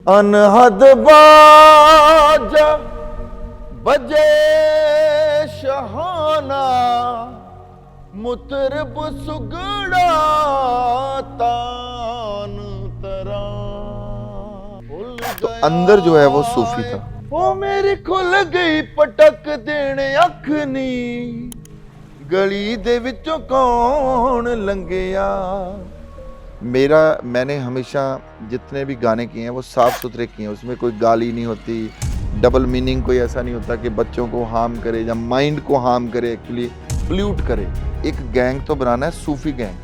अनहद बाजा बजे शहाना मुतरब सुगड़ा तान तरा। तो अंदर जो है वो सूफी था। वो मेरी खुल गई पटक देने अख नी गली दे विचों कौन लंघिया। मैंने हमेशा जितने भी गाने किए हैं वो साफ सुथरे किए हैं, उसमें कोई गाली नहीं होती, डबल मीनिंग कोई ऐसा नहीं होता कि बच्चों को हार्म करे या माइंड को हार्म करे, एक्चुअली पोल्यूट करे। एक गैंग तो बनाना है सूफी गैंग,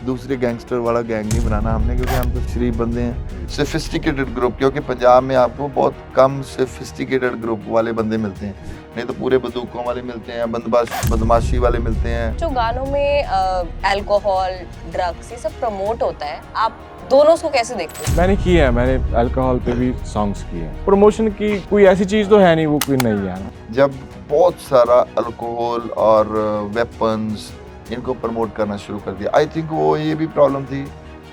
दूसरे गैंगस्टर वाला गैंग नहीं बनाना हमने, क्योंकि हम तो शरीफ बंदे हैं। सोफिस्टिकेटेड ग्रुप, क्योंकि पंजाब में आपको बहुत कम सोफिस्टिकेटेड ग्रुप वाले बंदे मिलते हैं, नहीं तो पूरे बंदूकों वाले मिलते हैं, बदमाशी वाले मिलते हैं। जो गानों में अल्कोहल, ड्रग्स ये सब प्रमोट होता है, आप दोनों को कैसे देखते हैं? मैंने किया है, मैंने अल्कोहल पे भी सॉन्ग्स किए हैं। प्रमोशन की कोई ऐसी चीज़ तो है नहीं, वो कोई नहीं है ना। जब बहुत सारा अल्कोहल और वेपन्स इनको प्रमोट करना शुरू कर दिया, आई थिंक वो ये भी प्रॉब्लम थी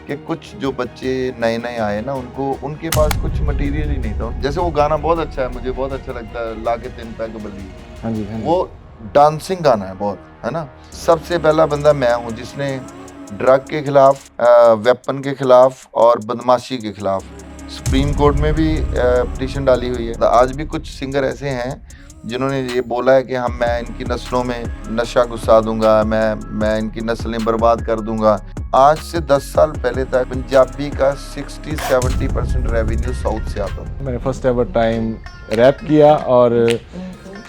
कि कुछ जो बच्चे नए नए आए ना, उनके पास कुछ मटेरियल ही नहीं था। जैसे वो गाना बहुत अच्छा है, मुझे बहुत अच्छा लगता है, लाके तीन पैग बली। हाँ जी, हाँ जी। वो डांसिंग गाना है बहुत, है ना। सबसे पहला बंदा मैं हूँ जिसने ड्रग के खिलाफ, वेपन के खिलाफ और बदमाशी के खिलाफ सुप्रीम कोर्ट में भी पिटीशन डाली हुई है। आज भी कुछ सिंगर ऐसे हैं जिन्होंने ये बोला है कि मैं इनकी नस्लों में नशा घुसा दूंगा, मैं इनकी नस्लें बर्बाद कर दूंगा। आज से 10 साल पहले तक पंजाबी का 60-70% रेवेन्यू साउथ से आता था। मैंने फर्स्ट एवर टाइम रैप किया और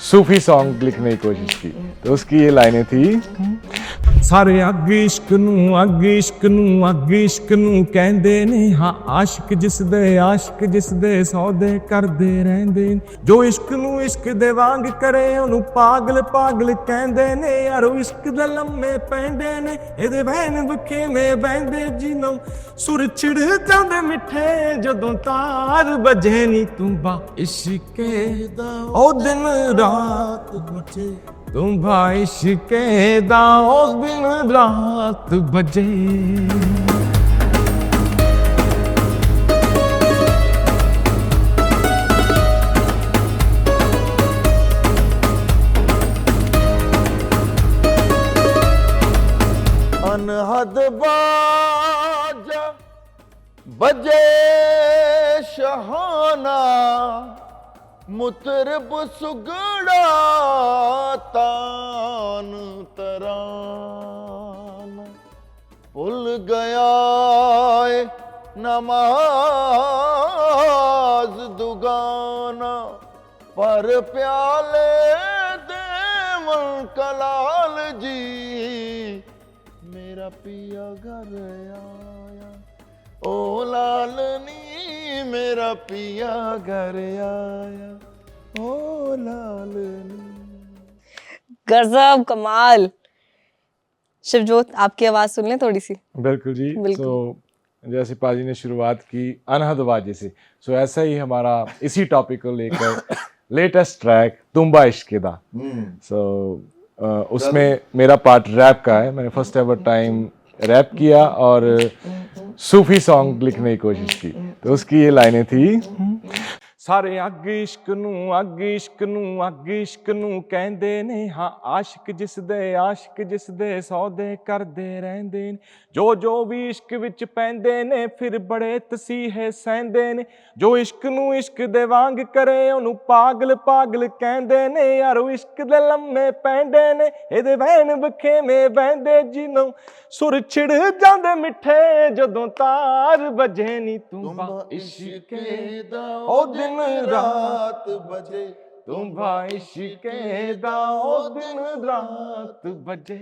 सूफी सॉन्ग लिखने की कोशिश की, तो उसकी ये लाइनें थी। सारे अग इश्क नू कहंदे ने, हाँ आशिक जिस दे सौदे करदे रहंदे। जो इश्क नू इश्क दे वांग करे ओनू पागल कहंदे ने। यार इश्क दे लम्मे पैंदे ने, एदे वैन बखेਵੇਂ बहंदे जिनों सुर छिड़ जांदे मिठे जदों तार बजे नी तूं बा इश्के दा ओ दिन रात बजे। तुम भाई इश्के दा ओ दिन रात बजे। अनहद बाजा बजे शहाना मुतरब सुगड़ा तान तराना। भूल गया नमाज दुगाना पर प्याले देवन कलाल जी। मेरा पिया घर आया ओ लालनी, मेरा पिया घर आया ओ लालनी। गजब, कमाल। शिवजोत, आपकी आवाज सुन लें थोड़ी सी। बिल्कुल जी। बिल्कुल। तो जैसे पाजी ने शुरुआत की अनहद बाजे से, सो ऐसा ही हमारा इसी टॉपिक को लेकर लेटेस्ट ट्रैक तुम्बा इश्के दा। सो उसमें मेरा पार्ट रैप का है। मैंने फर्स्ट एवर टाइम रैप किया और सूफी सॉन्ग लिखने की कोशिश की, तो उसकी ये लाइनें थी। सारे अग इश्क नू कहंदे ने, हाँ आशिक जिस दे सौदे करदे रहंदे। जो भी इश्क विच पैंदे ने फिर बड़े तसीहे सहंदे ने। जो इश्क नू इश्क दे वांग करे ओनू पागल कहंदे ने। यार इश्क दे लम्मे पैंदे ने, एदे वैन बखेਵੇਂ बहंदे जिनों सुर छिड़ जांदे मिठे जदों तार बजे नी तूं बा इश्के दा ओ दिन रात बजे। तुम भाई इश्के दा ओ दिन रात बजे।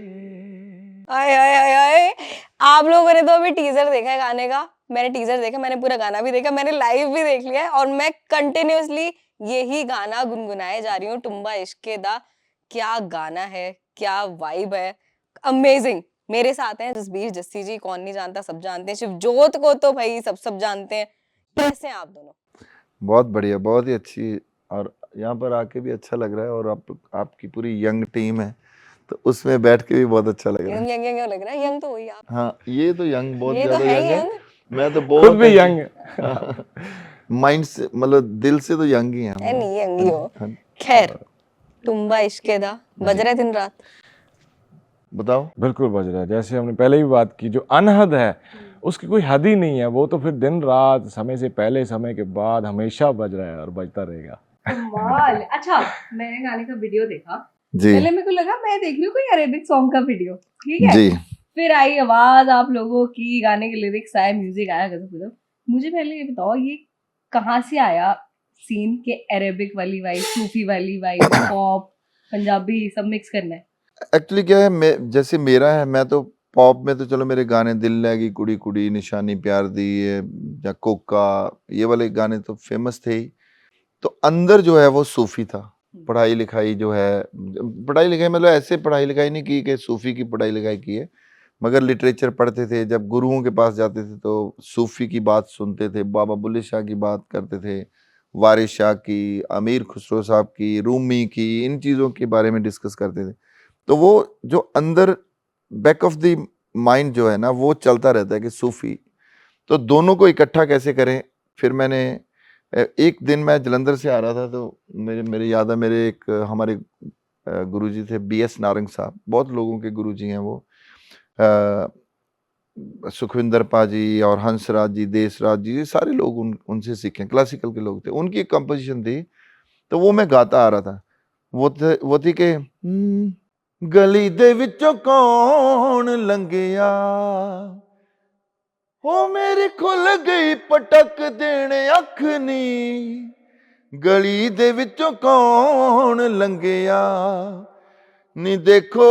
आए आए आए आए, आप लोगों ने तो अभी टीजर देखा है गाने का। मैंने टीजर देखा, मैंने पूरा गाना भी देखा, मैंने लाइव भी देख लिया है और मैं कंटिन्यूअसली यही गाना गुनगुनाए जा रही हूँ, तुम्बा इश्के दा। क्या गाना है, क्या वाइब है, अमेजिंग। मेरे साथ हैं जसबीर जस्सी जी, कौन नहीं जानता, सब जानते हैं। शिवजोत को तो भाई सब जानते हैं। कैसे हैं आप दोनों? बहुत बढ़िया, बहुत ही अच्छी, और यहाँ पर आके भी अच्छा लग रहा है। और आपकी पूरी यंग टीम है, तो उसमें बैठ के भी बहुत अच्छा लग रहा है। यंग लग रहा है। यंग तो वही आप। हाँ, ये तो यंग, बहुत ये तो ज्यादा है यंग है। यंग। मैं तो खुद बहुत भी यंग। माइंड से मतलब दिल से तो यंग ही हैं हम। नहीं यंगी हो। हाँ, खैर तुम्बा इश्क दा बज रहा है दिन रात। बताओ। बिल्कुल बज रहा है, जैसे हमने पहले भी बात की, जो अनहद है उसकी कोई हद ही नहीं है, वो तो फिर दिन रात, समय से पहले समय के बाद हमेशा बज रहा है और बजता रहेगा। कमाल। अच्छा मैंने गाने का वीडियो देखा, जी पहले मेरे को लगा मैं देख रही हूँ कोई अरेबिक सॉन्ग का वीडियो, ठीक है। जी फिर आई आवाज आप लोगों की, गाने के लिरिक्स आए, म्यूजिक आया, गजब गजब। मुझे पहले ये बताओ ये कहाँ से आया सीन के अरेबिक वाली वाइब, सूफी वाली वाइब, पॉप पंजाबी सब मिक्स करना है? एक्चुअली क्या है, मैं जैसे मेरा है, मैं तो पॉप में तो चलो मेरे गाने दिल लगी कुड़ी कुड़ी, निशानी प्यार दी है, या कोका, ये वाले गाने तो फेमस थे ही। तो अंदर जो है वो सूफी था। पढ़ाई लिखाई जो है, पढ़ाई लिखाई मतलब ऐसे पढ़ाई लिखाई नहीं की कि सूफी की पढ़ाई लिखाई की है, मगर लिटरेचर पढ़ते थे, जब गुरुओं के पास जाते थे तो सूफी की बात सुनते थे, बाबा बुल्ले शाह की बात करते थे, वारिस शाह की, अमीर खुसरो साहब की, रूमी की, इन चीज़ों के बारे में डिस्कस करते थे। तो वो जो अंदर बैक ऑफ द माइंड जो है ना, वो चलता रहता है कि सूफी, तो दोनों को इकट्ठा कैसे करें। फिर मैंने एक दिन मैं जलंधर से आ रहा था, तो मेरे याद है, मेरे एक हमारे गुरुजी थे BS नारंग साहब, बहुत लोगों के गुरुजी हैं वो, सुखविंदर पाजी और हंसराज जी, देसराज जी, ये सारे लोग उनसे सीखे, क्लासिकल के लोग थे। उनकी एक कंपोजिशन थी, तो वो मैं गाता आ रहा था। वो थी कि गली दे विचों कौन लंघिया, हो मेरी खुल गई पटक देने अख नी, गली दे विचों कौन लंघिया, नी देखो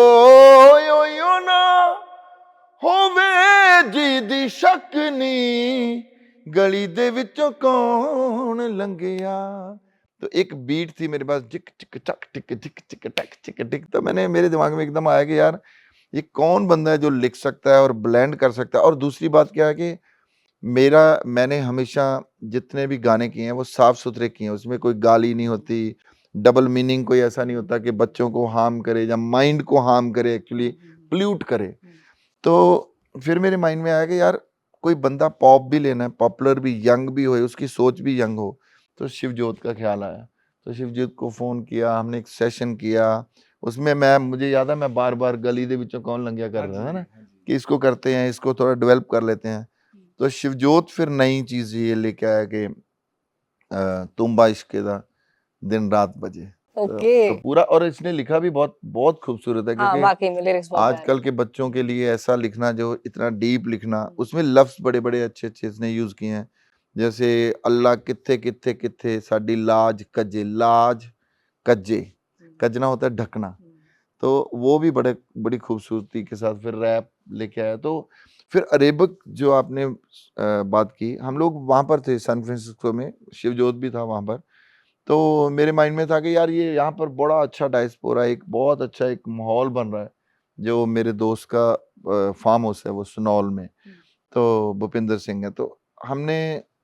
यो ना होवे जी दी शक नी, गली दे विचों कौन लंघिया। तो एक बीट थी मेरे पास, जिक चिक चक टिक जिक चिक टक चिक टिक, तो मेरे दिमाग में एकदम आया कि यार ये कौन बंदा है जो लिख सकता है और ब्लेंड कर सकता है। और दूसरी बात क्या है कि मैंने हमेशा जितने भी गाने किए हैं वो साफ सुथरे किए हैं, उसमें कोई गाली नहीं होती, डबल मीनिंग कोई ऐसा नहीं होता कि बच्चों को हार्म करे या माइंड को हार्म करे, एक्चुअली प्ल्यूट करे। तो फिर मेरे माइंड में आया कि यार कोई बंदा पॉप भी लेना है, पॉपुलर भी, यंग भी हो, उसकी सोच भी यंग हो। तो शिवजोत का ख्याल आया, तो शिवजोत को फ़ोन किया, हमने एक सेशन किया। उसमें मुझे याद है, मैं बार बार गली दे विचों कौन लंघिया कर रहा था ना, कि इसको करते हैं, इसको थोड़ा डेवलप कर लेते हैं। तो शिवजोत फिर नई चीज़ ये लेके आया कि तुम्बा इश्के दा दिन रात बजे। ओके। तो पूरा, और इसने लिखा भी बहुत बहुत खूबसूरत है, हाँ क्योंकि वाकई में लिरिक्स बहुत प्यारे आजकल के बच्चों के लिए ऐसा लिखना, जो इतना डीप लिखना, उसमें लफ्ज बड़े बड़े अच्छे अच्छे इसने यूज किए हैं। जैसे अल्लाह कित्थे कित्थे कित्थे साडी लाज कजे, लाज कजे, कजना होता है ढकना, तो वो भी बड़ी खूबसूरती के साथ फिर रैप लेके आया। तो फिर अरेबिक जो आपने बात की, हम लोग वहाँ पर थे सैन फ्रांसिस्को में, शिवजोत भी था वहाँ पर। तो मेरे माइंड में था कि यार ये यहाँ पर बड़ा अच्छा डायस्पोरा, एक बहुत अच्छा एक माहौल बन रहा है। जो मेरे दोस्त का फार्म हाउस है वो सुनौल में, तो भूपिंदर सिंह है। तो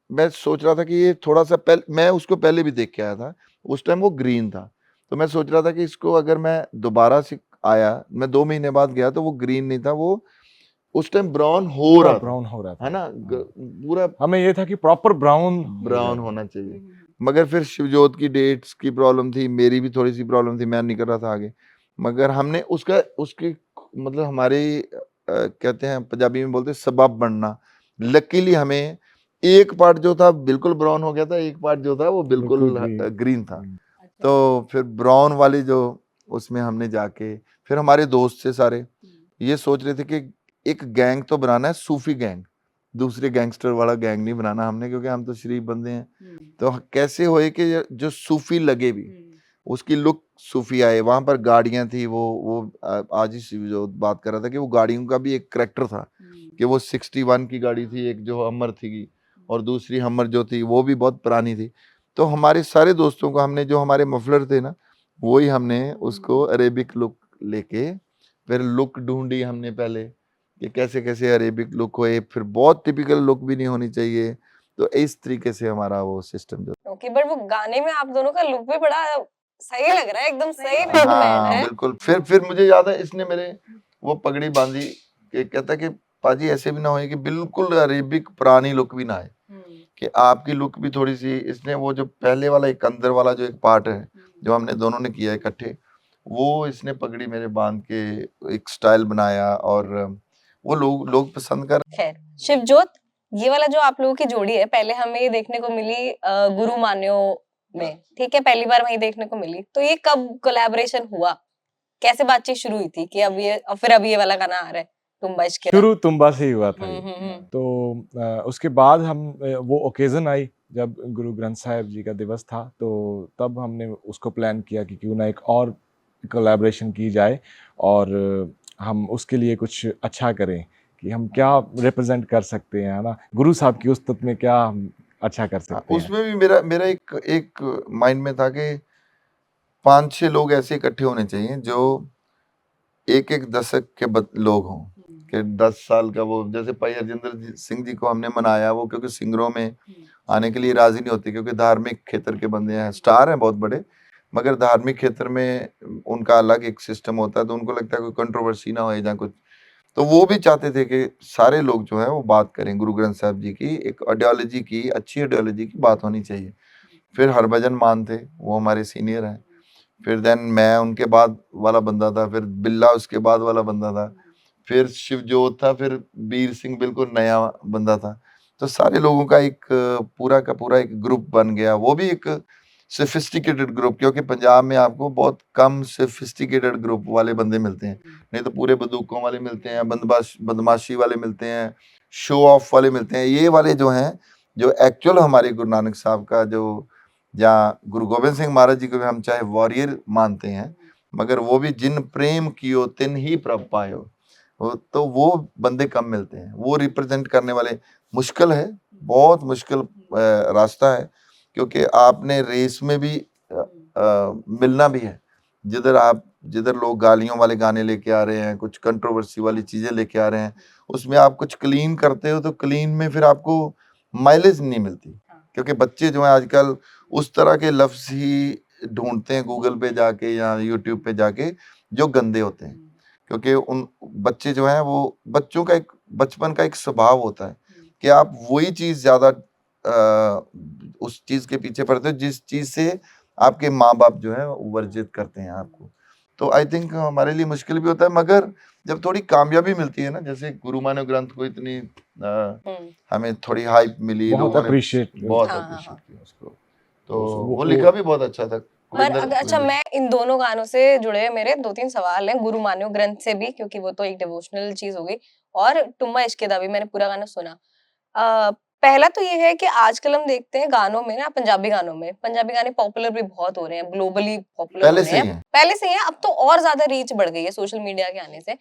मैं सोच रहा था कि ये थोड़ा सा मैं उसको पहले भी देख के आया था, उस टाइम वो ग्रीन था। तो मैं सोच रहा था कि इसको अगर मैं दोबारा से आया, मैं 2 महीने बाद गया तो वो ग्रीन नहीं था, वो उस टाइम ब्राउन हो पूरा रहा था, ब्राउन हो रहा था, है ना, पूरा हमें ये था कि प्रॉपर ब्राउन ब्राउन होना चाहिए। मगर फिर शिवजोत की डेट्स की प्रॉब्लम थी, मेरी भी थोड़ी सी प्रॉब्लम थी, मैं नहीं कर रहा था आगे। मगर हमने उसकी मतलब हमारी कहते हैं पंजाबी में बोलते हैं सबब बनना। लकीली हमें एक पार्ट जो था बिल्कुल ब्राउन हो गया था, एक पार्ट जो था वो बिल्कुल ग्रीन था। तो फिर ब्राउन वाली जो उसमें हमने जाके, फिर हमारे दोस्त थे सारे, ये सोच रहे थे कि एक गैंग तो बनाना है, सूफी गैंग, दूसरे गैंगस्टर वाला गैंग नहीं बनाना हमने, क्योंकि हम तो शरीफ बंदे हैं। तो कैसे होए कि जो सूफी लगे भी, उसकी लुक सूफी आए। वहां पर गाड़ियां थी, वो आज ही जो बात कर रहा था कि वो गाड़ियों का भी एक करेक्टर था, कि वो 61 की गाड़ी थी, एक जो हमर थी, और दूसरी हमर जो थी वो भी बहुत पुरानी थी। तो हमारे सारे दोस्तों को हमने, जो हमारे मफलर थे ना, वही हमने उसको अरेबिक लुक लेके, फिर लुक ढूंढी हमने पहले कि कैसे कैसे अरेबिक लुक होए, फिर बहुत टिपिकल लुक भी नहीं होनी चाहिए। तो इस तरीके से हमारा वो सिस्टम जो, ओके। बट वो गाने में आप दोनों का लुक भी बड़ा सही लग रहा है, एकदम सही फिट बैठ है। बिल्कुल। फिर मुझे याद है, इसने मेरे वो पगड़ी बांधी, कि कहता कि पाजी ऐसे भी ना होए कि बिल्कुल अरेबिक पुरानी लुक भी ना आए। कि आपकी लुक भी थोड़ी सी, इसने वो जो पहले वाला एक अंदर वाला जो एक पार्ट है जो हमने दोनों ने किया इकट्ठे, वो इसने पगड़ी मेरे बांध के एक स्टाइल बनाया और वो लोग पसंद कर। खैर शिवजोत, ये वाला जो आप लोगों की जोड़ी है, पहले हमें ये देखने को मिली गुरु मान्यो में, ठीक है, पहली बार वही देखने को मिली। तो ये कब कोलैबोरेशन हुआ, कैसे बातचीत शुरू हुई थी कि अब ये वाला गाना आ रहा है तुम्बा इश्क दा? शुरू तुम्बा से ही हुआ था ये। हम्म। तो उसके बाद हम वो ओकेजन आई जब गुरु ग्रंथ साहिब जी का दिवस था, तो तब हमने उसको प्लान किया कि क्यों ना एक और कोलैबोरेशन की जाए और हम उसके लिए कुछ अच्छा करें कि हम क्या रिप्रेजेंट कर सकते हैं, है ना, गुरु साहब की उस्तत में क्या हम अच्छा कर सकते हैं। उसमें भी मेरा एक माइंड में था कि 5-6 लोग ऐसे इकट्ठे होने चाहिए जो एक दशक के लोग हों, कि 10 साल का वो, जैसे भाई हरजिंदर सिंह जी को हमने मनाया, वो क्योंकि सिंगरों में आने के लिए राजी नहीं होते क्योंकि धार्मिक क्षेत्र के बंदे हैं, स्टार हैं बहुत बड़े, मगर धार्मिक क्षेत्र में उनका अलग एक सिस्टम होता है, तो उनको लगता है कोई कंट्रोवर्सी ना हो या कुछ। तो वो भी चाहते थे कि सारे लोग जो है वो बात करें गुरु ग्रंथ साहब जी की, एक आइडियोलॉजी की, अच्छी आइडियोलॉजी की बात होनी चाहिए। फिर हरभजन मान थे, वो हमारे सीनियर हैं। फिर देन मैं उनके बाद वाला बंदा था, फिर बिल्ला उसके बाद वाला बंदा था, फिर शिवजोत था, फिर वीर सिंह बिल्कुल नया बंदा था। तो सारे लोगों का एक पूरा का पूरा एक ग्रुप बन गया, वो भी एक सोफिस्टिकेटेड ग्रुप, क्योंकि पंजाब में आपको बहुत कम सोफिस्टिकेटेड ग्रुप वाले बंदे मिलते हैं, नहीं तो पूरे बंदूकों वाले मिलते हैं, बदमाशी वाले मिलते हैं, शो ऑफ वाले मिलते हैं। ये वाले जो हैं, जो एक्चुअल हमारे गुरु नानक साहब का जो, या गुरु गोबिंद सिंह महाराज जी को भी हम चाहे वॉरियर मानते हैं, मगर वो भी जिन प्रेम कियो तिन ही प्रभ पायो, तो वो बंदे कम मिलते हैं, वो रिप्रेजेंट करने वाले। मुश्किल है, बहुत मुश्किल रास्ता है, क्योंकि आपने रेस में भी मिलना भी है, जिधर लोग गालियों वाले गाने लेके आ रहे हैं, कुछ कंट्रोवर्सी वाली चीजें लेके आ रहे हैं, उसमें आप कुछ क्लीन करते हो तो क्लीन में फिर आपको माइलेज नहीं मिलती, क्योंकि बच्चे जो हैं आजकल उस तरह के लफ्ज ही ढूंढते हैं गूगल पे जाके या यूट्यूब पे जाके जो गंदे होते हैं, क्योंकि उन बच्चे जो हैं, वो बच्चों का एक बचपन का एक स्वभाव होता है कि आप वही चीज ज्यादा उस चीज के पीछे पड़ते हो जिस चीज से आपके माँ बाप जो है वर्जित करते हैं आपको। तो आई थिंक हमारे लिए मुश्किल भी होता है, मगर जब थोड़ी कामयाबी मिलती है ना, जैसे गुरु मान्य ग्रंथ को इतनी हमें थोड़ी हाइप मिली, बहुत लोगों ने अप्रिशिएट बहुत हाँ, अप्रिशिएट किया उसको। तो वो- वो लिखा भी बहुत अच्छा था। पर अच्छा, मैं इन दोनों गानों से जुड़े मेरे 2-3 सवाल हैं, गुरु मान्यो ग्रंथ से भी, क्योंकि वो तो एक डिवोशनल चीज हो गई, और टुम्बा इश्क दा भी मैंने पूरा गाना सुना। पहला तो ये है कि आजकल हम देखते हैं गानों में ना, पंजाबी गाने पॉपुलर भी बहुत हो रहे हैं, ग्लोबली पॉपुलर हो पहले रहे से ही हैं, है। पहले से ही है, अब तो और ज्यादा रीच बढ़ गई है सोशल मीडिया के आने से।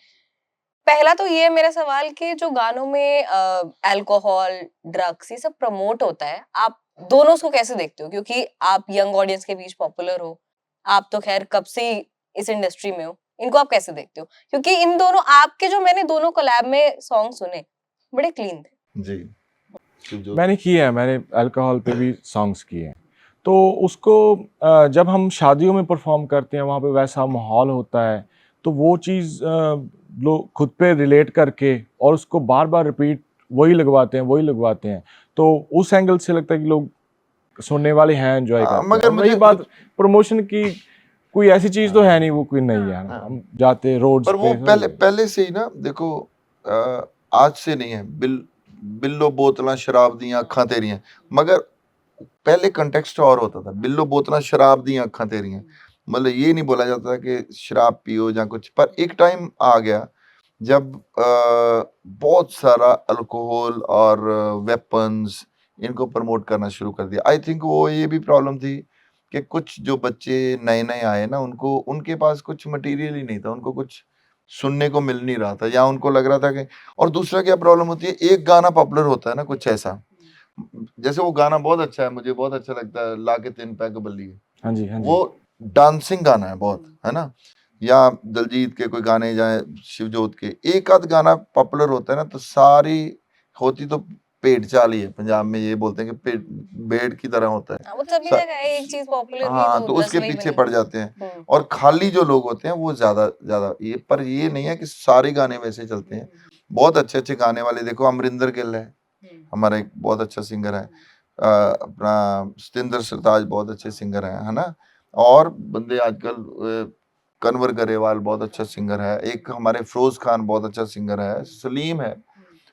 पहला तो ये है मेरा सवाल कि जो गानों में अल्कोहल, ड्रग्स, ये सब प्रमोट होता है, आप दोनों उसको कैसे देखते हो? क्योंकि आप यंग ऑडियंस के बीच पॉपुलर हो, आप तो खैर कब से ही इस इंडस्ट्री में हो, इनको आप कैसे देखते हो? क्योंकि इन दोनों, आपके जो मैंने दोनों कोलैब में सॉन्ग सुने, बड़े क्लीन थे। जी, शिवजोत। मैंने किया है, मैंने अल्कोहल पे भी सॉन्ग्स किए हैं। तो उसको जब हम शादियों में परफॉर्म करते हैं, वहाँ पे वैसा माहौल होता है, तो वो चीज़ लोग खुद पे रिलेट करके और उसको बार बार रिपीट वही लगवाते हैं, तो उस एंगल से लगता है कि लोग सुनने वाले हैं, एंजॉय करते हैं। मगर और रही बात प्रमोशन की, कोई ऐसी चीज़ तो है नहीं, वो कोई नहीं है ना, हाँ। हम जाते रोड्स पर वो पे पहले से ही ना, देखो आज से नहीं है, बिल्लो बोतलां शराब दियां अखां तेरियां, मगर पहले कंटेक्स्ट और होता था, बिल्लो बोतलां शराब दियां अखां तेरियां, मतलब ये नहीं बोला जाता कि शराब पियो या कुछ, पर एक टाइम आ गया जब बहुत सारा अल्कोहल और वेपन्स इनको प्रमोट करना शुरू कर दिया। आई थिंक वो ये भी प्रॉब्लम थी कि कुछ जो बच्चे नए नए आए ना, उनको उनके पास कुछ मटेरियल ही नहीं था, उनको कुछ सुनने को मिल नहीं रहा था, या उनको लग रहा था कि, और दूसरा क्या प्रॉब्लम होती है, एक गाना पॉपुलर होता है ना कुछ ऐसा, जैसे वो गाना बहुत अच्छा है, मुझे बहुत अच्छा लगता है, ला के तीन पैग बल्ली, हाँ जी, हाँ जी। वो डांसिंग गाना है बहुत, है ना, या दलजीत के कोई गाने, जाए शिवजोत के, एक आध गाना पॉपुलर होता है ना, तो सारी होती तो पेट चाल ही है, पंजाब में ये बोलते हैं कि पेट भेड़ की तरह होता है। वो सभी जगह है, एक चीज पॉपुलर हुई हाँ, तो तो 10 उसके वही पीछे बनी। पड़ जाते हैं, और खाली जो लोग होते हैं वो ज्यादा ज्यादा ये, पर ये नहीं है कि सारे गाने वैसे चलते हैं, बहुत अच्छे अच्छे गाने वाले, देखो अमरिंदर गिल है, हमारा एक बहुत अच्छा सिंगर है, अपना सतिंदर सरताज बहुत अच्छे सिंगर हैं, है ना। और बंदे आजकल कन्वर गरेवाल बहुत अच्छा सिंगर है, एक हमारे फिरोज खान बहुत अच्छा सिंगर है, सलीम है,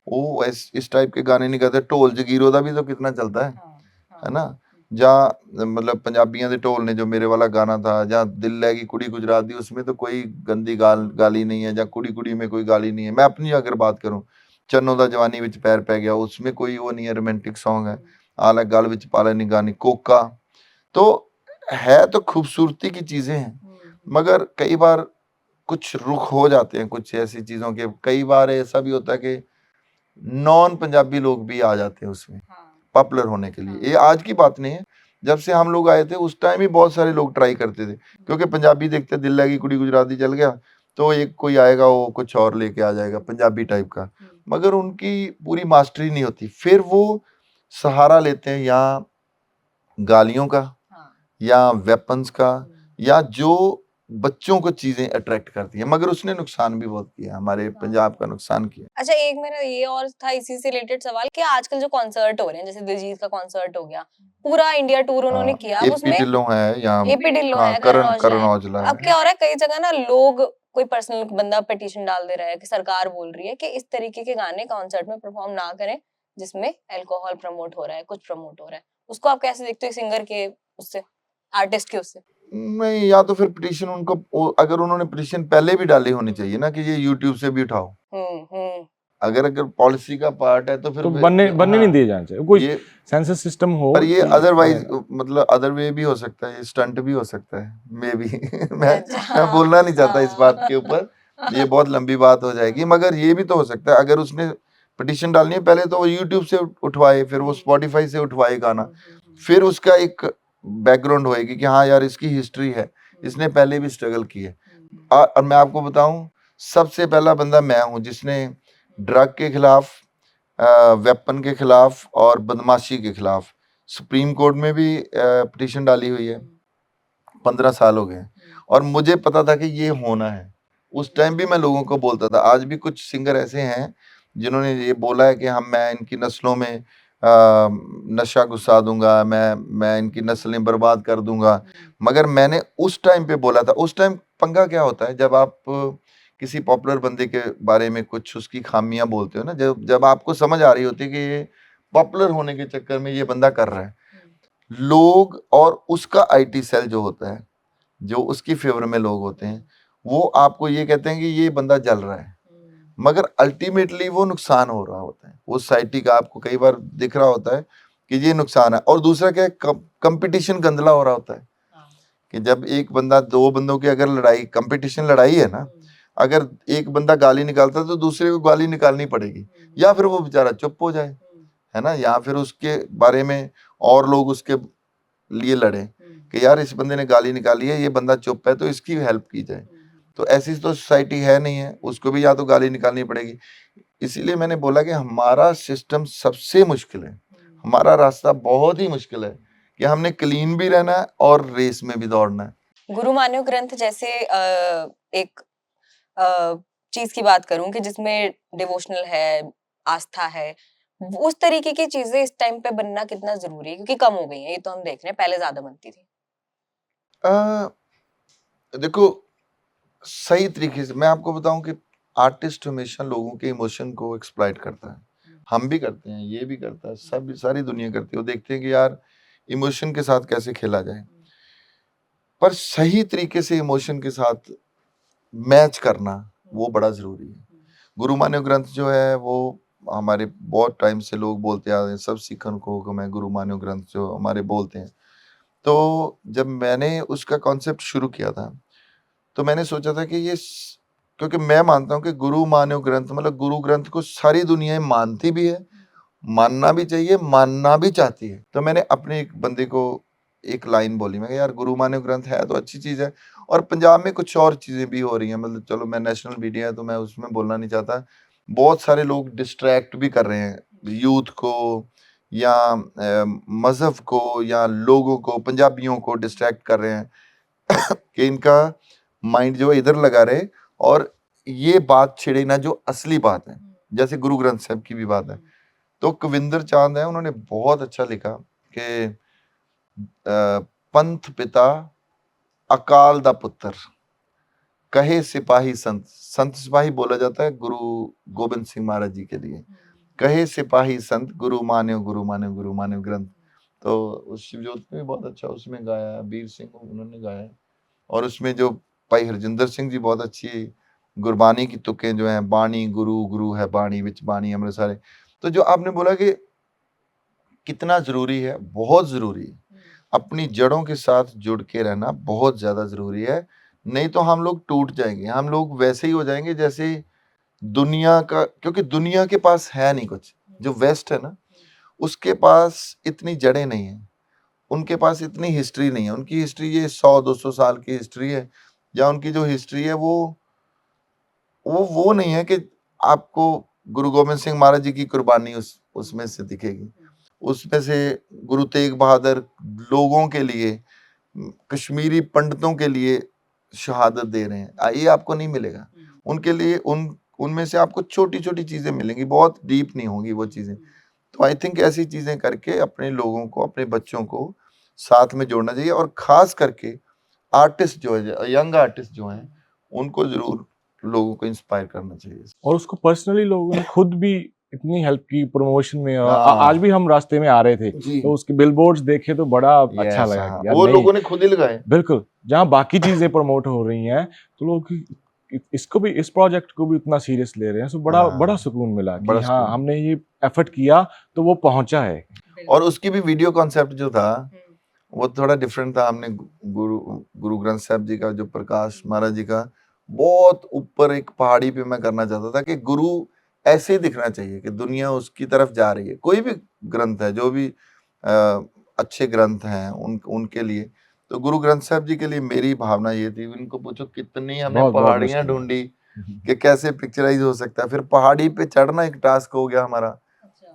वो इस टाइप के गाने नहीं गाते। ढोल जगीरो का भी तो कितना चलता है ना। ਜਾਂ मतलब पंजाबियों के ढोल ने, जो मेरे वाला गाना था, ਜਾਂ दिल लैगी कुड़ी गुजरात दी, उसमें तो कोई गंदी गाली नहीं है, ਜਾਂ कुड़ी कुड़ी में कोई गाली नहीं है। मैं अपनी अगर बात करूं, चन्नो दा जवानी विच पैर पै गया, उसमें कोई वो नहीं है, रोमांटिक सॉन्ग है। आला गल विच पाले नहीं गानी कोका, तो है तो खूबसूरती की चीजें हैं, मगर कई बार कुछ रुख हो जाते हैं कुछ ऐसी चीजों के। कई बार ऐसा भी होता है कि नॉन पंजाबी लोग भी आ जाते हैं उसमें पॉपुलर होने के लिए। ये आज की बात नहीं है, जब से हम लोग आए थे उस टाइम ही बहुत सारे लोग ट्राई करते थे, क्योंकि पंजाबी देखते दिल लगी कुड़ी गुजराती चल गया, तो एक कोई आएगा वो कुछ और लेके आ जाएगा पंजाबी टाइप का, मगर उनकी पूरी मास्टरी नहीं होती। फिर वो सहारा लेते हैं या गालियों का, या वेपन्स का, या जो बच्चों को चीजें अट्रैक्ट करती है, मगर उसने नुकसान भी बहुत किया, हमारे पंजाब का नुकसान किया। अच्छा, एक मेरा ये और था इसी से रिलेटेड सवाल कि आजकल जो कॉन्सर्ट हो रहे हैं, जैसे दिलजीत का कॉन्सर्ट हो गया, पूरा इंडिया टूर उन्होंने किया, अब एपी उसमें ढिल्लों है या एपी ढिल्लों हाँ, है, करण करण औजला है। औजला अब है। क्या हो रहा है, कई जगह ना लोग, कोई पर्सनल बंदा पिटीशन डाल दे रहा है कि सरकार बोल रही है कि इस तरीके के गाने कॉन्सर्ट में परफॉर्म ना करें जिसमें अल्कोहल प्रमोट हो रहा है, कुछ प्रमोट हो रहा है। उसको आप कैसे देखते हो, सिंगर के उससे, आर्टिस्ट के उससे? नहीं, या तो फिर पिटीशन उनको अगर उन्होंने पिटीशन पहले भी डाली होनी चाहिए ना, कि ये यूट्यूब से भी उठाओ। हम्म। अगर पॉलिसी का पार्ट है तो फिर तो बनने नहीं दिए जाने चाहिए, कोई ये सेंसस सिस्टम हो। पर ये अदरवाइज मतलब अदर वे भी हो सकता है, स्टंट भी हो सकता है मे बी मैं बोलना नहीं चाहता इस बात के ऊपर, ये बहुत लंबी बात हो जाएगी, मगर ये भी तो हो सकता है। अगर उसने पिटीशन डालनी है पहले तो वो यूट्यूब से उठवाए, फिर वो स्पॉटिफाई से उठवाए गाना, फिर उसका एक बैकग्राउंड होएगी कि हाँ यार इसकी हिस्ट्री है, इसने पहले भी स्ट्रगल की है। और मैं आपको बताऊं, सबसे पहला बंदा मैं हूं जिसने ड्रग के खिलाफ, वेपन के खिलाफ और बदमाशी के खिलाफ सुप्रीम कोर्ट में भी पिटीशन डाली हुई है। 15 साल हो गए और मुझे पता था कि ये होना है। उस टाइम भी मैं लोगों को बोलता था। आज भी कुछ सिंगर ऐसे हैं जिन्होंने ये बोला है कि मैं इनकी नस्लों में नशा घुसा दूंगा, मैं इनकी नस्लें बर्बाद कर दूंगा। मगर मैंने उस टाइम पे बोला था। उस टाइम पंगा क्या होता है, जब आप किसी पॉपुलर बंदे के बारे में कुछ उसकी खामियां बोलते हो ना, जब आपको समझ आ रही होती है कि ये पॉपुलर होने के चक्कर में ये बंदा कर रहा है, लोग और उसका आईटी सेल जो होता है, जो उसकी फेवर में लोग होते हैं, वो आपको ये कहते हैं कि ये बंदा जल रहा है, मगर अल्टीमेटली वो नुकसान हो रहा होता है। वो सोसाइटी का आपको कई बार दिख रहा होता है कि ये नुकसान है। और दूसरा क्या है, कंपटीशन गंदला हो रहा होता है कि जब एक बंदा, दो बंदों की अगर लड़ाई, कंपटीशन लड़ाई है ना, अगर एक बंदा गाली निकालता है तो दूसरे को गाली निकालनी पड़ेगी, या फिर वो बेचारा चुप हो जाए, है ना, या फिर उसके बारे में और लोग उसके लिए लड़े कि यार इस बंदे ने गाली निकाली है, ये बंदा चुप है, तो इसकी हेल्प की जाए। तो ऐसी तो सोसाइटी है नहीं है, उसको भी या तो गाली निकालनी पड़ेगी। इसीलिए मैंने बोला कि हमारा सिस्टम सबसे मुश्किल है, हमारा रास्ता बहुत ही मुश्किल है कि हमने क्लीन भी रहना है और रेस में भी दौड़ना है। गुरु मान्यो ग्रंथ जैसे एक चीज की बात करूं कि जिसमें डिवोशनल है, आस्था है, उस तरीके की चीजें इस टाइम पे बनना कितना जरूरी है, क्योंकि कम हो गई है, ये तो हम देख रहे हैं, पहले ज्यादा बनती थी। देखो, सही तरीके से मैं आपको बताऊं कि आर्टिस्ट हमेशा लोगों के इमोशन को एक्सप्लॉइट करता है। हम भी करते हैं, ये भी करता है, सब सारी दुनिया करती है। वो देखते हैं कि यार इमोशन के साथ कैसे खेला जाए, पर सही तरीके से इमोशन के साथ मैच करना वो बड़ा जरूरी है। गुरु मान्य ग्रंथ जो है वो हमारे बहुत टाइम से लोग बोलते आ रहे हैं, सब सिखन को हुक्म है, गुरु मान्य ग्रंथ जो हमारे बोलते हैं। तो जब मैंने उसका कॉन्सेप्ट शुरू किया था तो मैंने सोचा था कि क्योंकि मैं मानता हूँ कि गुरु मान्यो ग्रंथ मतलब गुरु ग्रंथ को सारी दुनिया मानती भी है, मानना भी चाहिए, मानना भी चाहती है। तो मैंने अपने एक बंदे को एक लाइन बोली, मैं यार गुरु मान्यो ग्रंथ है तो अच्छी चीज़ है, और पंजाब में कुछ और चीज़ें भी हो रही हैं। मतलब चलो, मैं नेशनल मीडिया है तो मैं उसमें बोलना नहीं चाहता। बहुत सारे लोग डिस्ट्रैक्ट भी कर रहे हैं यूथ को, या मज़हब को, या लोगों को, पंजाबियों को डिस्ट्रैक्ट कर रहे हैं कि इनका माइंड जो इधर लगा रहे और ये बात छिड़े ना जो असली बात है। जैसे गुरु ग्रंथ साहब की भी बात है, तो कविंदर चांद है, उन्होंने बहुत अच्छा लिखा कि पंथ पिता अकाल दा पुत्र कहे सिपाही संत। संत सिपाही बोला जाता है गुरु गोबिंद सिंह महाराज जी के लिए। कहे सिपाही संत गुरु मान्यो गुरु मान्यो गुरु मान्यो ग्रंथ। तो उस शिवजोत में भी बहुत अच्छा उसमें गाया है, बीर सिंह उन्होंने गाया है। और उसमें जो भाई हरजिंदर सिंह जी बहुत अच्छी गुरबानी की तुकें जो हैं, बाणी गुरु गुरु है बाणी विच बाणी अमृत सारे। तो जो आपने बोला कि कितना जरूरी है, बहुत जरूरी है, अपनी जड़ों के साथ जुड़ के रहना बहुत ज्यादा जरूरी है। नहीं तो हम लोग टूट जाएंगे, हम लोग वैसे ही हो जाएंगे जैसे दुनिया का, क्योंकि दुनिया के पास है नहीं कुछ। जो वेस्ट है ना, उसके पास इतनी जड़ें नहीं है, उनके पास इतनी हिस्ट्री नहीं है। उनकी हिस्ट्री ये 100-200 साल की हिस्ट्री है, या उनकी जो हिस्ट्री है वो नहीं है कि आपको गुरु गोबिंद सिंह महाराज जी की कुर्बानी उसमें से दिखेगी। उसमें से गुरु तेग बहादुर लोगों के लिए, कश्मीरी पंडितों के लिए शहादत दे रहे हैं, ये आपको नहीं मिलेगा। उनके लिए उनमें से आपको छोटी छोटी चीजें मिलेंगी, बहुत डीप नहीं होंगी वो चीजें। तो आई थिंक ऐसी चीजें करके अपने लोगों को, अपने बच्चों को साथ में जोड़ना चाहिए। और खास करके आर्टिस्ट जो है, यंग आर्टिस्ट जो हैं, उनको जरूर लोगों को इंस्पायर करना चाहिए। और उसको पर्सनली लोगों ने खुद भी इतनी हेल्प की प्रमोशन में। और हाँ। आज भी हम रास्ते में आ रहे थे जी। तो उसके बिलबोर्ड्स देखे तो बड़ा अच्छा Yes, लगा हाँ, कि यार वो नहीं, लोगों ने खुद ही लगाए। बिल्कुल जहाँ बाकी चीजें प्रमोट हो रही हैं तो लोग इसको भी, इस प्रोजेक्ट को भी उतना सीरियस ले रहे हैं। सो बड़ा हाँ, बड़ा सुकून मिला कि बड़ा हाँ सुकून। हमने ये एफर्ट किया तो वो पहुंचा है। और उसकी भी वीडियो कॉन्सेप्ट जो था वो थोड़ा डिफरेंट था। हमने गुरु ग्रंथ साहब जी का, जो प्रकाश महाराज जी का, बहुत ऊपर एक पहाड़ी पे मैं करना चाहता था कि गुरु ऐसे ही दिखना चाहिए कि दुनिया उसकी तरफ जा रही है। कोई भी ग्रंथ है, जो भी अच्छे ग्रंथ हैं उनके लिए, तो गुरु ग्रंथ साहब जी के लिए मेरी भावना ये थी। उनको पूछो कितनी हमने बहुत पहाड़ियां मुश्किल है। ढूंढी कि कैसे पिक्चराइज हो सकता है। फिर पहाड़ी पे चढ़ना एक टास्क हो गया हमारा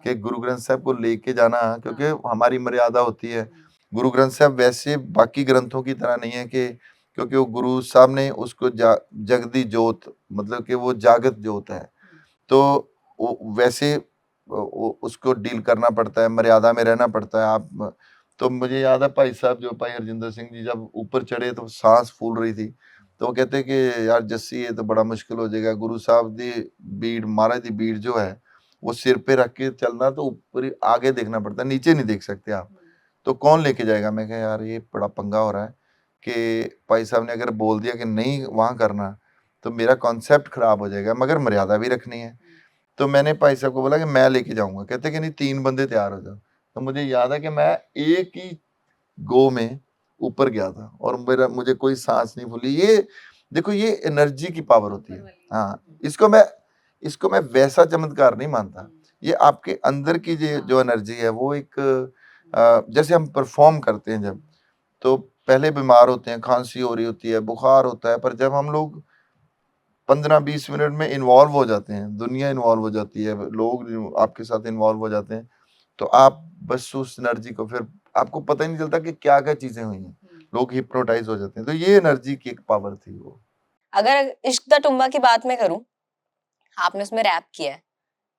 कि गुरु ग्रंथ साहब को लेके जाना, क्योंकि हमारी मर्यादा होती है। गुरु ग्रंथ साहब वैसे बाकी ग्रंथों की तरह नहीं है कि, क्योंकि वो गुरु साहब ने उसको जगदी जोत, मतलब कि वो जागत जोत है, तो वैसे उसको डील करना पड़ता है, मर्यादा में रहना पड़ता है। आप तो मुझे याद है भाई साहब, जो भाई हरजिंदर सिंह जी जब ऊपर चढ़े तो सांस फूल रही थी, तो वो कहते कि यार जस्सी ये तो बड़ा मुश्किल हो जाएगा। गुरु साहब दी बीड़, महाराज दी बीड़ जो है वो सिर पे रख के चलना, तो ऊपर आगे देखना पड़ता है, नीचे नहीं देख सकते आप। तो कौन लेके जाएगा? मैं कहा यार ये बड़ा पंगा हो रहा है कि भाई साहब ने अगर बोल दिया कि नहीं वहाँ करना, तो मेरा कॉन्सेप्ट खराब हो जाएगा, मगर मर्यादा भी रखनी है। तो मैंने भाई साहब को बोला कि मैं लेके जाऊंगा। कहते कि नहीं 3 बंदे तैयार हो जाओ। तो मुझे याद है कि मैं एक ही गो में ऊपर गया था और मुझे कोई सांस नहीं फूली। ये देखो, ये एनर्जी की पावर होती है। हाँ, इसको मैं वैसा चमत्कार नहीं मानता। ये आपके अंदर की जो एनर्जी है, वो एक जैसे हम परफॉर्म करते हैं जब, तो पहले बीमार होते हैं, खांसी हो रही होती है, बुखार होता है, पर जब हम लोग 15-20 मिनट में इन्वॉल्व हो जाते हैं, दुनिया इन्वॉल्व हो जाती है, लोग आपके साथ इन्वॉल्व हो जाते हैं, तो आप बस उस एनर्जी को, फिर आपको पता ही नहीं चलता कि क्या क्या चीजें हुई हैं, लोग हिप्नोटाइज हो जाते हैं। तो ये एनर्जी की एक पावर थी वो। अगर इश्क दा टुम्बा की बात मैं करूं, आपने उसमें रैप किया है,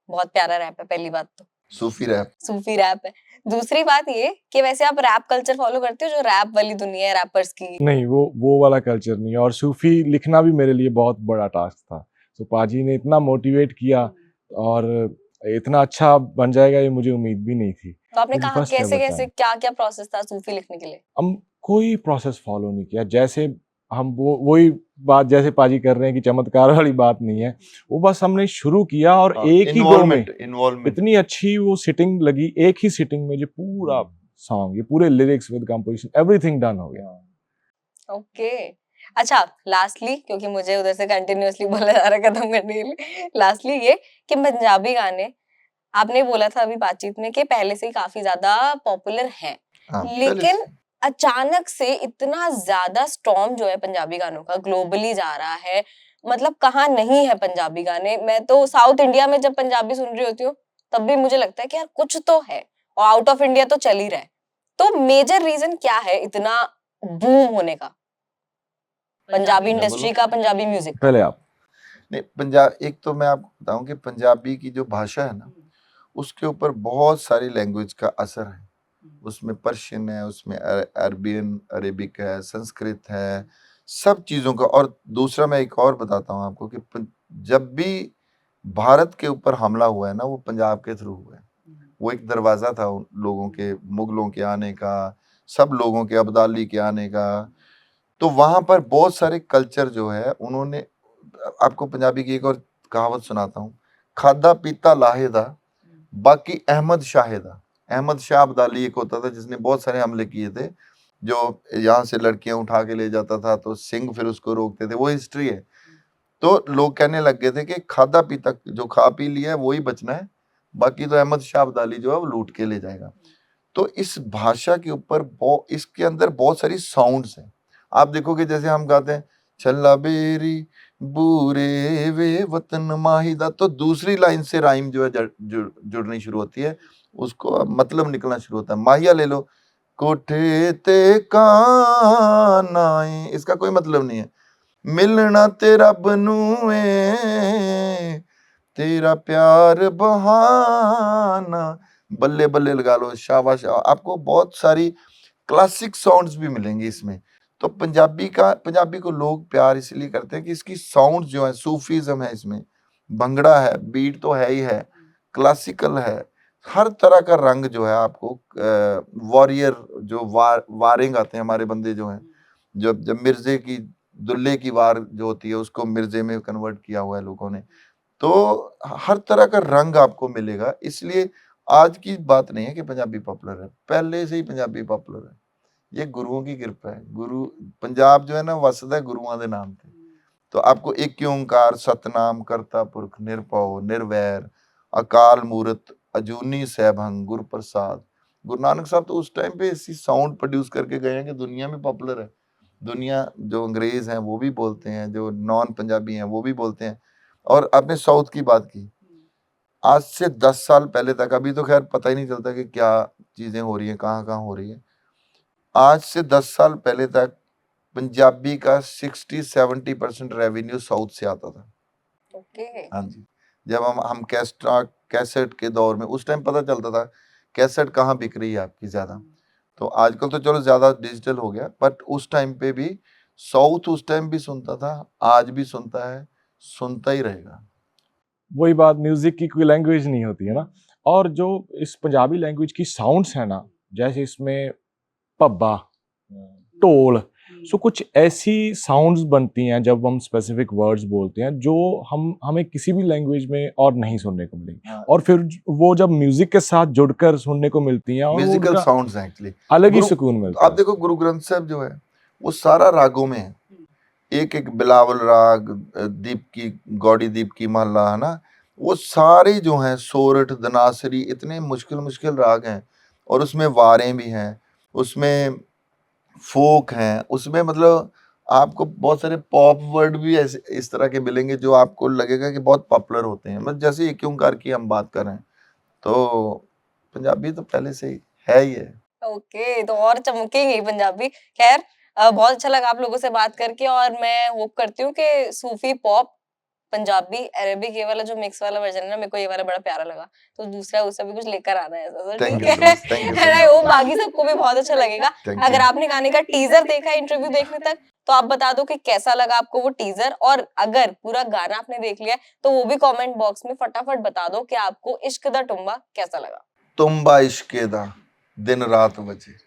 बहुत प्यारा रैप है। पहली बात तो सूफी रैप। सूफी रैप है। दूसरी बात ये कि वैसे आप रैप कल्चर फॉलो करते हो, जो रैप वाली दुनिया है रैपर्स की? नहीं, वो वाला कल्चर नहीं है। और सूफी लिखना भी मेरे लिए बहुत बड़ा टास्क था। तो पाजी ने इतना मोटिवेट किया और इतना अच्छा बन जाएगा ये मुझे उम्मीद भी नहीं थी। तो आपने लेकिन कहा फर्स्ट कैसे एवर कैसे टाइम क्या क्या प्रोसेस था सूफी लिखने के लिए? हम कोई प्रोसेस फॉलो नहीं किया। जैसे हम वही बात जैसे पाजी कर रहे हैं कि चमत्कार वाली बात नहीं है। वो बस हमने शुरू किया और एक ही गो में इन्वॉल्वमेंट इतनी अच्छी वो सिटिंग लगी। एक ही सिटिंग में जो पूरा सॉन्ग, ये पूरे lyrics with composition everything done हो गया। ओके। अच्छा, लास्टली, क्योंकि मुझे उधर से कंटिन्यूअसली बोला जा रहा है खत्म करने के लिए, लास्टली ये कि पंजाबी गाने, आपने बोला था अभी बातचीत में कि पहले से ही काफी ज्यादा पॉपुलर हैं, लेकिन अचानक से इतना ज्यादा स्टॉर्म जो है पंजाबी गानों का ग्लोबली जा रहा है, मतलब कहाँ नहीं है पंजाबी गाने। मैं तो साउथ इंडिया में जब पंजाबी सुन रही होती हूँ तब भी मुझे लगता है कि यार कुछ तो है, और आउट ऑफ इंडिया तो चल ही रहा है। तो मेजर रीजन क्या है इतना बूम होने का, पंजाबी इंडस्ट्री का, पंजाबी म्यूजिक? पहले आप। नहीं, पंजाब, एक तो मैं आपको बताऊं कि पंजाबी की जो भाषा है ना, उसके ऊपर बहुत सारी लैंग्वेज का असर है। उसमें पर्शियन है, उसमें अरबियन अरेबिक है, संस्कृत है, सब चीज़ों का। और दूसरा मैं एक और बताता हूँ आपको कि जब भी भारत के ऊपर हमला हुआ है ना, वो पंजाब के थ्रू हुआ है। वो एक दरवाज़ा था उन लोगों के, मुगलों के आने का, सब लोगों के, अब्दाली के आने का। तो वहाँ पर बहुत सारे कल्चर जो है उन्होंने, आपको पंजाबी की एक और कहावत सुनाता हूँ, खादा पीता लाहेदा बाकी अहमद शाहिदा। अहमद शाह अब्दाली एक होता था जिसने बहुत सारे हमले किए थे, जो यहाँ से लड़कियां उठा के ले जाता था तो सिंह फिर उसको रोकते थे, वो हिस्ट्री है। तो लोग कहने लग गए थे कि खादा पीता जो खा पी लिया है वो ही बचना है, बाकी तो अहमद शाह अब्दाली जो है वो लूट के ले जाएगा। तो इस भाषा के ऊपर इसके अंदर बहुत सारी साउंड्स हैं। आप देखोगे जैसे हम गाते हैं छल्ला बेरी बूरे वे वतन माहिदा, तो दूसरी लाइन से राइम जो है जुड़नी शुरू होती है, उसको मतलब निकलना शुरू होता है। माहिया ले लो, कोठे ते कान आए, इसका कोई मतलब नहीं है। मिलना तेरा बनूए तेरा प्यार बहाना, बल्ले बल्ले लगा लो, शाबाश। आपको बहुत सारी क्लासिक साउंड्स भी मिलेंगे इसमें। तो पंजाबी को लोग प्यार इसलिए करते हैं कि इसकी साउंड्स जो है, सूफीज्म है इसमें, भंगड़ा है, बीट तो है ही है, क्लासिकल है, हर तरह का रंग जो है आपको। वॉरियर जो वारें गाते हैं हमारे बंदे जो हैं, जब मिर्जे की दुल्ले की वार जो होती है उसको मिर्जे में कन्वर्ट किया हुआ है लोगों ने। तो हर तरह का रंग आपको मिलेगा। इसलिए आज की बात नहीं है कि पंजाबी पॉपुलर है, पहले से ही पंजाबी पॉपुलर है। ये गुरुओं की कृपा है। गुरु पंजाब जो है ना वसदा है गुरुओं के नाम पे। तो आपको एक ओंकार सतनाम करता पुरख निरभउ निर्वैर अकाल मूरत अजूनी सैभंग गुर प्रसाद। गुरु नानक साहब तो उस टाइम पे ऐसी साउंड प्रोड्यूस करके गए हैं कि दुनिया में पॉपुलर है। दुनिया, जो अंग्रेज हैं वो भी बोलते हैं, जो नॉन पंजाबी हैं वो भी बोलते हैं। और आपने साउथ की बात की, आज से 10 साल पहले तक, अभी तो खैर पता ही नहीं चलता कि क्या चीजें हो रही हैं, कहाँ कहाँ हो रही है। आज से 10 साल पहले तक पंजाबी का 60-70% रेवेन्यू साउथ से आता था। ओके। हाँ जी। जब हम कैसेट के दौर में, उस टाइम पता चलता था कैसेट कहाँ बिक रही है आपकी ज्यादा। तो आजकल तो चलो ज्यादा डिजिटल हो गया, बट उस टाइम पे भी साउथ उस टाइम भी सुनता था, आज भी सुनता है, सुनता ही रहेगा। वही बात, म्यूजिक की कोई लैंग्वेज नहीं होती है ना। और जो इस पंजाबी लैंग्वेज की साउंड्स है ना, जैसे इसमें पब्बा, ढोल, सो कुछ ऐसी साउंड्स बनती हैं जब हम स्पेसिफिक वर्ड्स बोलते हैं जो हमें किसी भी लैंग्वेज में और नहीं सुनने को मिलेंगी। हाँ। और फिर वो जब म्यूजिक के साथ जुड़कर सुनने को मिलती हैं और वो म्यूजिकल उनका साउंड्स हैं एक्चुअली। अलग ही सुकून मिलता आप है। देखो गुरु ग्रंथ साहब जो है वो सारा रागों में है। एक एक बिलावल राग, दीप की गौड़ी दीप की महला, है ना, वो सारे जो हैं, सोरठ धनासरी, इतने मुश्किल मुश्किल राग हैं। और उसमें वारें भी हैं, उसमें फोक हैं, उसमें मतलब आपको बहुत सारे पॉप वर्ड भी ऐसे इस तरह के मिलेंगे जो आपको लगेगा कि बहुत पॉपुलर होते हैं। मतलब जैसे एक ओंकार की हम बात कर रहे हैं, तो पंजाबी तो पहले से ही है। ओके, तो और चमकेंगे पंजाबी। खैर, बहुत अच्छा लगा आप लोगों से बात करके, और मैं होप करती हूँ कि सूफी पॉप पंजाबी अरेबिक ये वाला जो मिक्स वाला वर्जन है ना, मेरे को ये वाला बड़ा प्यारा लगा। तो दूसरा उससे भी कुछ लेकर आना है ऐसा, तो थैंक ठीक यू है। दोस्त, thank you and I so hope बाकी सबको भी बहुत अच्छा लगेगा। Thank अगर you. आपने गाने का टीजर देखा इंटरव्यू देखने तक, तो आप बता दो कि कैसा लगा आपको वो टीजर। और अगर पूरा गाना आपने देख लिया तो वो भी कमेंट बॉक्स में फटाफट बता दो कि आपको इश्क दा टुम्बा कैसा लगा। तुम्बा इश्के दा दिन रात बजे।